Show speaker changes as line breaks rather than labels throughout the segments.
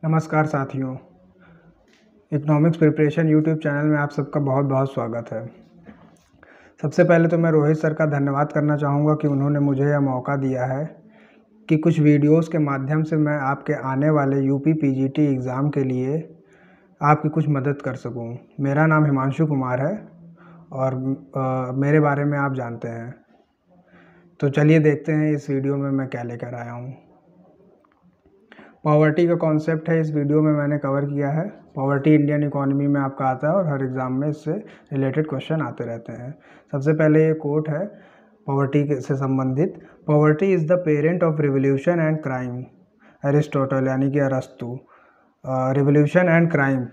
नमस्कार साथियों, economics preparation YouTube channel में आप सबका बहुत बहुत स्वागत है। सबसे पहले तो मैं रोहित सर का धन्यवाद करना चाहूँगा कि उन्होंने मुझे यह मौका दिया है कि कुछ वीडियोस के माध्यम से मैं आपके आने वाले यूपी पीजीटी एग्ज़ाम के लिए आपकी कुछ मदद कर सकूँ। मेरा नाम हिमांशु कुमार है और मेरे बारे में आप जानते हैं। तो चलिए देखते हैं इस वीडियो में मैं क्या लेकर आया हूँ। पॉवर्टी का कॉन्सेप्ट है, इस वीडियो में मैंने कवर किया है। पॉवर्टी इंडियन इकोनॉमी में आपका आता है और हर एग्ज़ाम में इससे रिलेटेड क्वेश्चन आते रहते हैं। सबसे पहले ये कोट है पॉवर्टी से संबंधित, poverty is the parent of revolution and crime. Aristotle यानी कि अरस्तु। रिवोल्यूशन एंड क्राइम,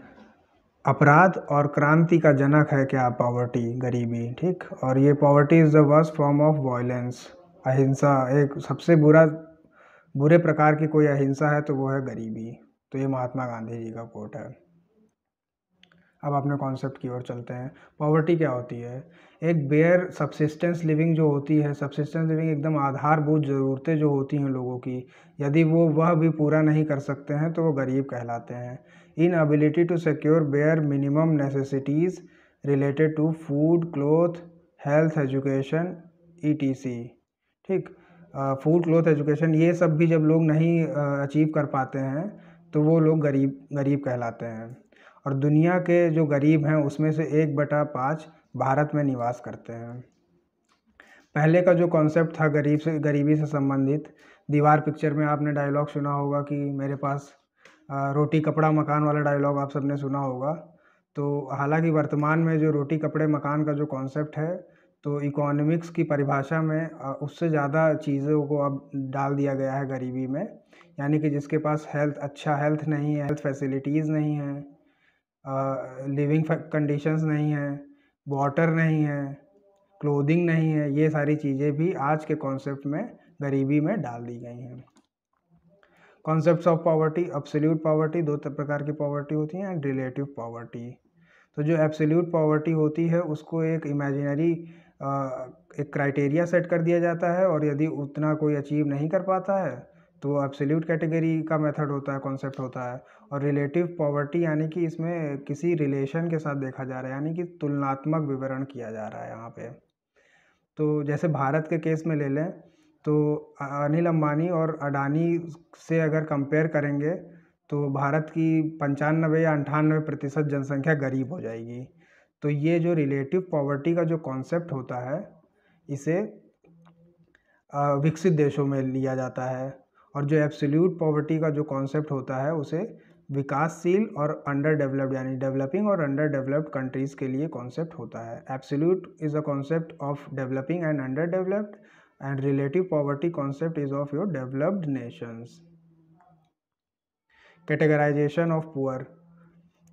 अपराध और क्रांति का जनक है क्या पॉवर्टी, गरीबी। ठीक, और ये poverty is the worst form of violence. अहिंसा, एक सबसे बुरे प्रकार की कोई अहिंसा है तो वो है गरीबी। तो ये महात्मा गांधी जी का कोट है। अब अपने कॉन्सेप्ट की ओर चलते हैं। पॉवर्टी क्या होती है? एक बेयर सब्सिस्टेंस लिविंग जो होती है, सब्सिस्टेंस लिविंग एकदम आधारभूत ज़रूरतें जो होती हैं लोगों की, यदि वो वह भी पूरा नहीं कर सकते हैं तो वो गरीब कहलाते हैं। Inability to secure bare minimum necessities related to food, cloth, health, education, etc. ठीक, फूड, क्लोथ, एजुकेशन, ये सब भी जब लोग नहीं अचीव कर पाते हैं तो वो लोग गरीब कहलाते हैं। और दुनिया के जो गरीब हैं उसमें से 1/5 भारत में निवास करते हैं। पहले का जो कॉन्सेप्ट था गरीबी से संबंधित, दीवार पिक्चर में आपने डायलॉग सुना होगा कि मेरे पास रोटी कपड़ा मकान वाला डायलॉग आप सबने सुना होगा। तो हालांकि वर्तमान में जो रोटी कपड़े मकान का जो कॉन्सेप्ट है, तो इकोनॉमिक्स की परिभाषा में उससे ज़्यादा चीज़ों को अब डाल दिया गया है गरीबी में। यानी कि जिसके पास अच्छा हेल्थ नहीं है, हेल्थ फैसिलिटीज़ नहीं है, लिविंग कंडीशंस नहीं है, वाटर नहीं है, क्लोथिंग नहीं है, ये सारी चीज़ें भी आज के कॉन्सेप्ट में गरीबी में डाल दी गई हैं। Concepts of poverty, absolute poverty, दो प्रकार की पॉवर्टी होती हैं, एंड रिलेटिव पॉवर्टी। तो जो एब्सोल्यूट पॉवर्टी होती है उसको एक इमेजिनरी एक क्राइटेरिया सेट कर दिया जाता है, और यदि उतना कोई अचीव नहीं कर पाता है तो एब्सोल्यूट कैटेगरी का मेथड होता है, कॉन्सेप्ट होता है। और रिलेटिव पॉवर्टी यानी कि इसमें किसी रिलेशन के साथ देखा जा रहा है, यानी कि तुलनात्मक विवरण किया जा रहा है यहाँ पे। तो जैसे भारत के केस में ले लें तो अनिल अंबानी और अडानी से अगर कंपेयर करेंगे तो भारत की 95 या 98% जनसंख्या गरीब हो जाएगी। तो ये जो रिलेटिव पॉवर्टी का जो कॉन्सेप्ट होता है, इसे विकसित देशों में लिया जाता है, और जो एब्सोल्यूट पॉवर्टी का जो कॉन्सेप्ट होता है उसे विकासशील और अंडर डेवलप्ड यानी डेवलपिंग और अंडर डेवलप्ड कंट्रीज़ के लिए कॉन्सेप्ट होता है। Absolute is a concept of developing and under developed, and relative poverty concept is of your developed nations. Categorization of poor,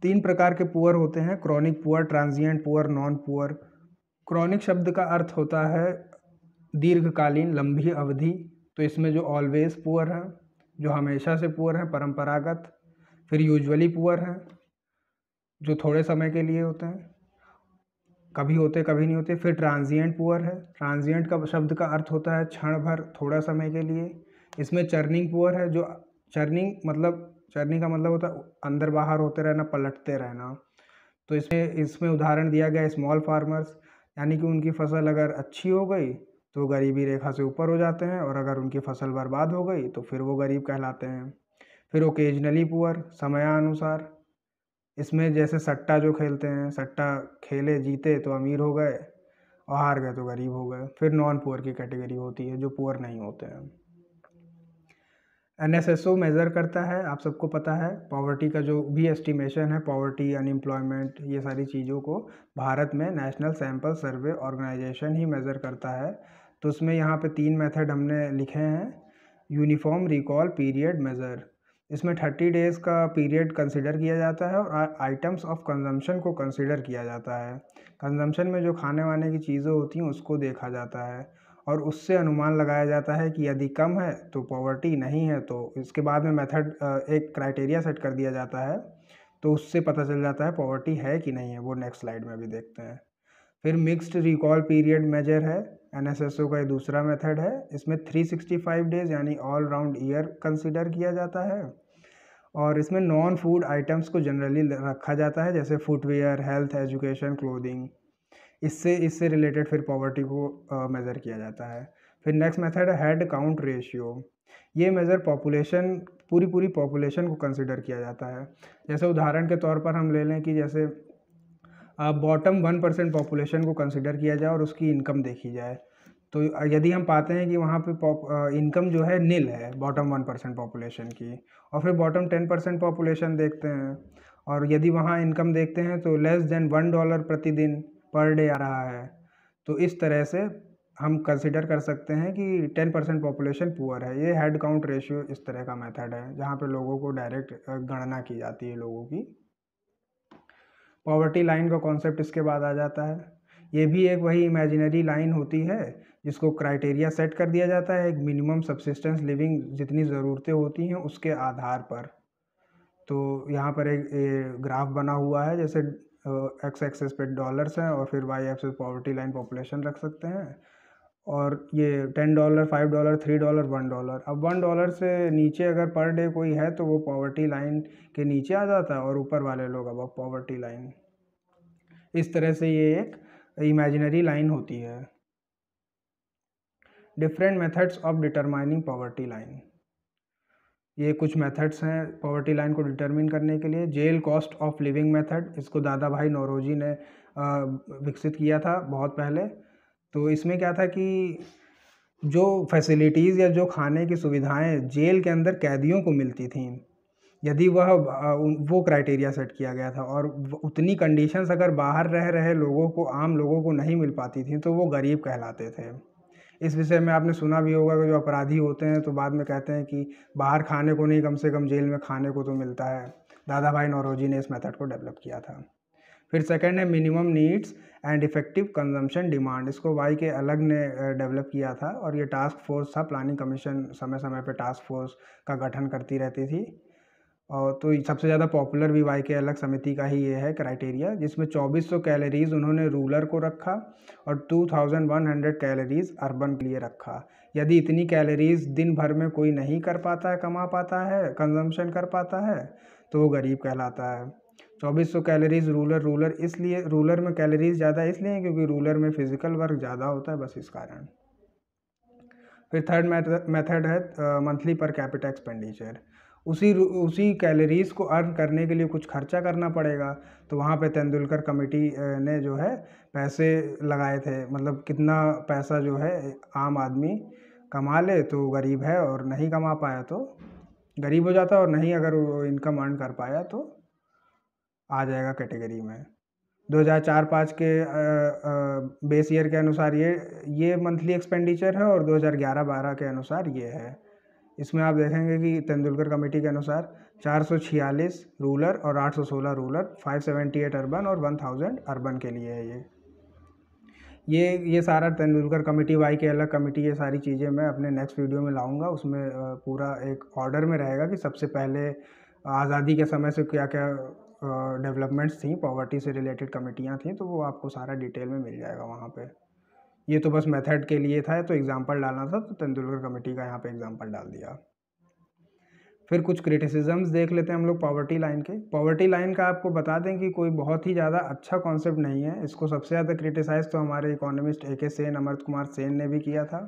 3 प्रकार के पुअर होते हैं, chronic poor, transient poor, non poor. Chronic शब्द का अर्थ होता है दीर्घकालीन, लंबी अवधि। तो इसमें जो ऑलवेज पुअर हैं, जो हमेशा से पुअर हैं, परंपरागत। फिर यूजुअली पुअर हैं, जो थोड़े समय के लिए होते हैं, कभी होते कभी नहीं होते। फिर ट्रांजिएंट पुअर है, ट्रांजिएंट का शब्द का अर्थ होता है क्षण भर, थोड़ा समय के लिए। इसमें चर्निंग पुअर है, जो चर्निंग का मतलब होता है अंदर बाहर होते रहना, पलटते रहना। तो इसमें उदाहरण दिया गया स्मॉल फार्मर्स, यानी कि उनकी फसल अगर अच्छी हो गई तो गरीबी रेखा से ऊपर हो जाते हैं, और अगर उनकी फसल बर्बाद हो गई तो फिर वो गरीब कहलाते हैं। फिर ओकेजनली पुअर, समयानुसार। इसमें जैसे सट्टा जो खेलते हैं, सट्टा खेले जीते तो अमीर हो गए, और हार गए तो गरीब हो गए। फिर नॉन पुअर की कैटेगरी होती है, जो पुअर नहीं होते हैं। एनएसएसओ मेज़र करता है, आप सबको पता है, पॉवर्टी का जो भी एस्टिमेशन है, पॉवर्टी, अनएम्प्लॉयमेंट, ये सारी चीज़ों को भारत में नेशनल सैंपल सर्वे ऑर्गेनाइजेशन ही मेज़र करता है। तो उसमें यहाँ पे 3 मेथड हमने लिखे हैं। यूनिफॉर्म रिकॉल पीरियड मेज़र, इसमें 30 डेज़ का पीरियड कंसिडर किया जाता है, और आइटम्स ऑफ कंजम्पशन को कंसिडर किया जाता है। कंजम्पशन में जो खाने वाने की चीज़ें होती हैं उसको देखा जाता है, और उससे अनुमान लगाया जाता है कि यदि कम है तो पॉवर्टी नहीं है। तो इसके बाद में मेथड एक क्राइटेरिया सेट कर दिया जाता है, तो उससे पता चल जाता है पॉवर्टी है कि नहीं है। वो नेक्स्ट स्लाइड में भी देखते हैं। फिर मिक्स्ड रिकॉल पीरियड मेजर है, एनएसएसओ का ये दूसरा मेथड है। इसमें 365 डेज यानी ऑल राउंड ईयर कंसिडर किया जाता है, और इसमें नॉन फूड आइटम्स को जनरली रखा जाता है, जैसे फुटवेयर, हेल्थ, एजुकेशन, क्लोथिंग। इससे रिलेटेड फिर पॉवर्टी को मेज़र किया जाता है। फिर नेक्स्ट मेथड है हेड काउंट रेशियो। ये मेज़र पॉपुलेशन, पूरी पॉपुलेशन को कंसिडर किया जाता है। जैसे उदाहरण के तौर पर हम ले लें कि जैसे बॉटम 1% पॉपुलेशन को कंसिडर किया जाए और उसकी इनकम देखी जाए। तो यदि हम पाते हैं कि वहाँ पे इनकम जो है नील है बॉटम 1% पॉपुलेशन की, और फिर बॉटम 10% पॉपुलेशन देखते हैं, और यदि वहाँ इनकम देखते हैं तो लेस देन $1 प्रतिदिन पर डे आ रहा है, तो इस तरह से हम कंसिडर कर सकते हैं कि 10% पॉपुलेशन पुअर है। ये हेड काउंट रेशियो इस तरह का मेथड है जहाँ पे लोगों को डायरेक्ट गणना की जाती है लोगों की। पॉवर्टी लाइन का कॉन्सेप्ट इसके बाद आ जाता है। ये भी एक वही इमेजिनरी लाइन होती है जिसको क्राइटेरिया सेट कर दिया जाता है एक मिनिमम सब्सिस्टेंस लिविंग जितनी ज़रूरतें होती हैं उसके आधार पर। तो यहाँ पर एक ग्राफ बना हुआ है, जैसे एक्स एक्सेस पे डॉलर्स हैं और फिर y axis poverty line population रख सकते हैं, और ये $10, $5, $3, $1। अब $1 से नीचे अगर पर डे कोई है तो वो पॉवर्टी लाइन के नीचे आ जाता है, और ऊपर वाले लोग अब पॉवर्टी लाइन। इस तरह से ये एक इमेजिनरी लाइन होती है। Different methods of determining poverty line. ये कुछ मेथड्स हैं पॉवर्टी लाइन को डिटरमिन करने के लिए। जेल कॉस्ट ऑफ लिविंग मेथड, इसको दादा भाई नौरोजी ने विकसित किया था बहुत पहले। तो इसमें क्या था कि जो फैसिलिटीज़ या जो खाने की सुविधाएं जेल के अंदर कैदियों को मिलती थीं, यदि वो क्राइटेरिया सेट किया गया था, और उतनी कंडीशंस अगर बाहर रह रहे लोगों को, आम लोगों को नहीं मिल पाती थी, तो वो गरीब कहलाते थे। इस विषय में आपने सुना भी होगा कि जो अपराधी होते हैं तो बाद में कहते हैं कि बाहर खाने को नहीं, कम से कम जेल में खाने को तो मिलता है। दादा भाई नौरोजी ने इस मेथड को डेवलप किया था। फिर सेकंड है minimum needs and effective consumption demand. इसको वाई के अलग ने डेवलप किया था, और ये टास्क फोर्स था, प्लानिंग कमीशन समय समय पे टास्क फोर्स का गठन करती रहती थी। और तो सबसे ज़्यादा पॉपुलर भी वाई के अलग समिति का ही ये है क्राइटेरिया, जिसमें 2400 कैलोरीज उन्होंने रूरल को रखा और 2100 कैलोरीज अर्बन के लिए रखा। यदि इतनी कैलोरीज दिन भर में कोई नहीं कर पाता है, कमा पाता है, कंजम्पशन कर पाता है, तो वो गरीब कहलाता है। 2400 कैलोरीज रूरल इसलिए, रूरल में कैलोरीज ज़्यादा इसलिए क्योंकि रूरल में फिजिकल वर्क ज़्यादा होता है, बस इस कारण। फिर थर्ड मेथड है मंथली पर कैपिटा एक्सपेंडिचर। उसी कैलोरीज को अर्न करने के लिए कुछ खर्चा करना पड़ेगा, तो वहाँ पे तेंदुलकर कमेटी ने जो है पैसे लगाए थे, मतलब कितना पैसा जो है आम आदमी कमा ले तो गरीब है, और नहीं कमा पाया तो गरीब हो जाता, और नहीं अगर वो इनकम अर्न कर पाया तो आ जाएगा कैटेगरी में। 2004-05 के बेस ईयर के अनुसार ये मंथली एक्सपेंडिचर है, और 2011-12 के अनुसार ये है। इसमें आप देखेंगे कि तेंदुलकर कमेटी के अनुसार 446 रूरल और 816 रूरल, 578 अर्बन और 1000 अर्बन के लिए है ये सारा तेंदुलकर कमेटी, वाई के अलग कमेटी, ये सारी चीज़ें मैं अपने नेक्स्ट वीडियो में लाऊंगा। उसमें पूरा एक ऑर्डर में रहेगा कि सबसे पहले आज़ादी के समय से क्या क्या डेवलपमेंट्स थी, पॉवर्टी से रिलेटेड कमेटियाँ थी, तो वो आपको सारा डिटेल में मिल जाएगा वहाँ पे। ये तो बस मेथड के लिए था, तो एग्जांपल डालना था, तो तेंदुलकर कमेटी का यहाँ पे एग्जांपल डाल दिया। फिर कुछ क्रिटिसिजम्स देख लेते हैं हम लोग पॉवर्टी लाइन के। पॉवर्टी लाइन का आपको बता दें कि कोई बहुत ही ज़्यादा अच्छा कॉन्सेप्ट नहीं है। इसको सबसे ज़्यादा क्रिटिसाइज़ तो हमारे इकोनॉमिस्ट AK सेन, अमर्त्य कुमार सेन ने भी किया था,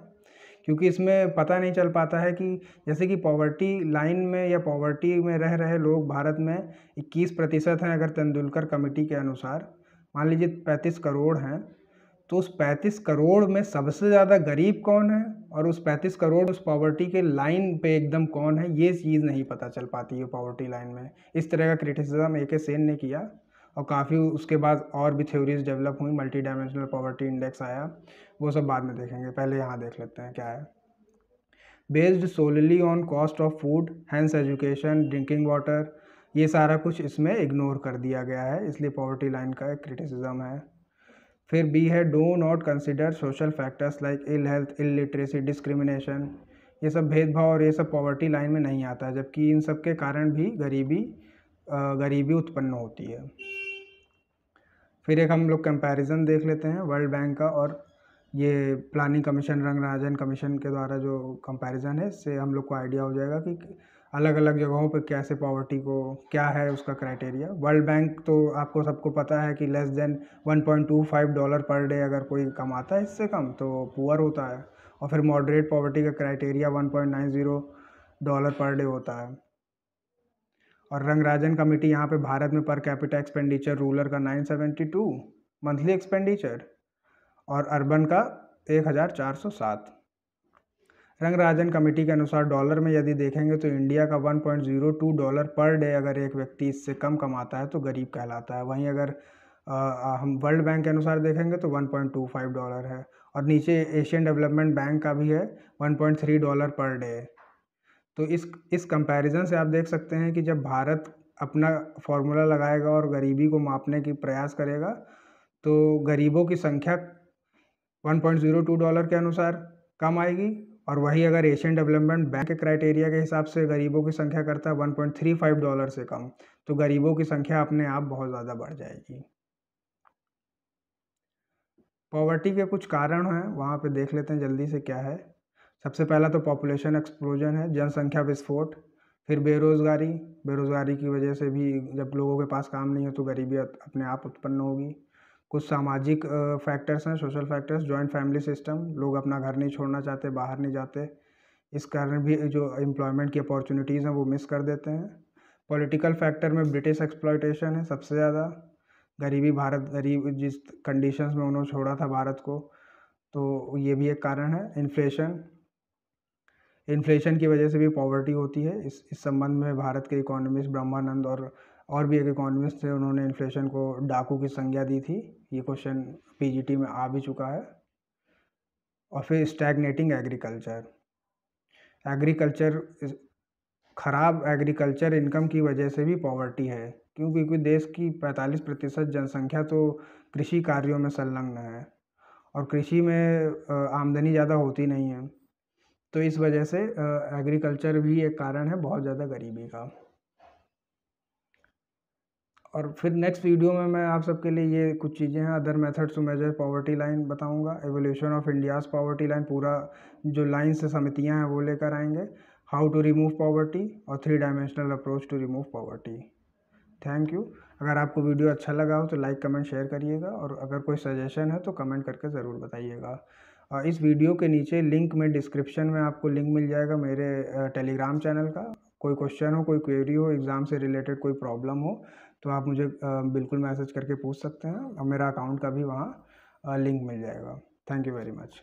क्योंकि इसमें पता नहीं चल पाता है कि जैसे कि पॉवर्टी लाइन में या पॉवर्टी में रह रहे लोग भारत में 21% हैं अगर तेंदुलकर कमेटी के अनुसार, मान लीजिए 35 करोड़ हैं, तो उस 35 करोड़ में सबसे ज़्यादा गरीब कौन है, और उस 35 करोड़ उस पॉवर्टी के लाइन पे एकदम कौन है, ये चीज़ नहीं पता चल पाती है पॉवर्टी लाइन में। इस तरह का क्रिटिसिज्म AK सेन ने किया, और काफ़ी उसके बाद और भी थ्योरीज डेवलप हुई, मल्टी डायमेंशनल पॉवर्टी इंडेक्स आया, वो सब बाद में देखेंगे, पहले यहाँ देख लेते हैं क्या है। Based solely on cost of food, hence education, drinking water, ये सारा कुछ इसमें इग्नोर कर दिया गया है, इसलिए पॉवर्टी लाइन का एक क्रिटिसिज्म है। फिर बी है do not consider social factors like ill health, illiteracy, discrimination. ये सब भेदभाव और ये सब पॉवर्टी लाइन में नहीं आता है, जबकि इन सब के कारण भी गरीबी उत्पन्न होती है। फिर एक हम लोग कंपैरिजन देख लेते हैं वर्ल्ड बैंक का और ये प्लानिंग कमीशन, रंगराजन कमीशन के द्वारा जो कंपैरिजन है, इससे हम लोग को आइडिया हो जाएगा कि अलग अलग जगहों पे कैसे पॉवर्टी को क्या है उसका क्राइटेरिया। वर्ल्ड बैंक तो आपको सबको पता है कि लेस देन $1.25 पर डे अगर कोई कमाता है इससे कम तो पुअर होता है। और फिर मॉडरेट पॉवर्टी का क्राइटेरिया $1.90 पर डे होता है। और रंगराजन कमेटी यहाँ पे भारत में पर कैपिटा एक्सपेंडिचर रूरल का 972 मंथली एक्सपेंडिचर और अर्बन का 1407। रंगराजन कमेटी के अनुसार डॉलर में यदि देखेंगे तो इंडिया का $1.02 पर डे अगर एक व्यक्ति इससे कम कमाता है तो गरीब कहलाता है। वहीं अगर हम वर्ल्ड बैंक के अनुसार देखेंगे तो $1.25 है। और नीचे एशियन डेवलपमेंट बैंक का भी है $1.3 पर डे। तो इस कंपैरिजन से आप देख सकते हैं कि जब भारत अपना फॉर्मूला लगाएगा और गरीबी को मापने की प्रयास करेगा तो गरीबों की संख्या $1.02 के अनुसार कम आएगी। और वही अगर एशियन डेवलपमेंट बैंक के क्राइटेरिया के हिसाब से गरीबों की संख्या करता है $1.35 से कम, तो गरीबों की संख्या अपने आप बहुत ज़्यादा बढ़ जाएगी। पॉवर्टी के कुछ कारण हैं, वहाँ पे देख लेते हैं जल्दी से क्या है। सबसे पहला तो पॉपुलेशन एक्सप्लोजन है, जनसंख्या विस्फोट। फिर बेरोज़गारी की वजह से भी जब लोगों के पास काम नहीं है तो गरीबी अपने आप उत्पन्न होगी। कुछ सामाजिक फैक्टर्स हैं, social factors, joint family system, लोग अपना घर नहीं छोड़ना चाहते, बाहर नहीं जाते, इस कारण भी जो एम्प्लॉयमेंट की अपॉर्चुनिटीज़ हैं वो मिस कर देते हैं। पॉलिटिकल फैक्टर में ब्रिटिश एक्सप्लॉयटेशन है सबसे ज़्यादा। गरीब जिस कंडीशंस में उन्होंने छोड़ा था भारत को, तो ये भी एक कारण है। इन्फ्लेशन की वजह से भी पॉवर्टी होती है। इस संबंध में भारत के इकोनॉमिस्ट ब्रह्मानंद और भी एक इकोनॉमिस्ट थे, उन्होंने इन्फ्लेशन को डाकू की संज्ञा दी थी। ये क्वेश्चन पीजीटी में आ भी चुका है। और फिर स्टैग्नेटिंग खराब एग्रीकल्चर इनकम की वजह से भी पॉवर्टी है, क्योंकि देश की 45% जनसंख्या तो कृषि कार्यों में संलग्न है और कृषि में आमदनी ज़्यादा होती नहीं है। तो इस वजह से एग्रीकल्चर भी एक कारण है बहुत ज़्यादा गरीबी का। और फिर नेक्स्ट वीडियो में मैं आप सबके लिए ये कुछ चीज़ें हैं, other methods to measure poverty line बताऊंगा। Evolution of India's poverty line, पूरा जो लाइन से समितियां हैं वो लेकर आएंगे। हाउ टू रिमूव पॉवर्टी और 3 dimensional approach to remove poverty. Thank you. अगर आपको वीडियो अच्छा लगा हो तो लाइक कमेंट शेयर करिएगा, और अगर कोई सजेशन है तो कमेंट करके ज़रूर बताइएगा। इस वीडियो के नीचे लिंक में डिस्क्रिप्शन में आपको लिंक मिल जाएगा मेरे टेलीग्राम चैनल का। कोई क्वेश्चन हो, कोई क्वेरी हो, एग्ज़ाम से रिलेटेड कोई प्रॉब्लम हो तो आप मुझे बिल्कुल मैसेज करके पूछ सकते हैं, और मेरा अकाउंट का भी वहाँ लिंक मिल जाएगा। Thank you very much.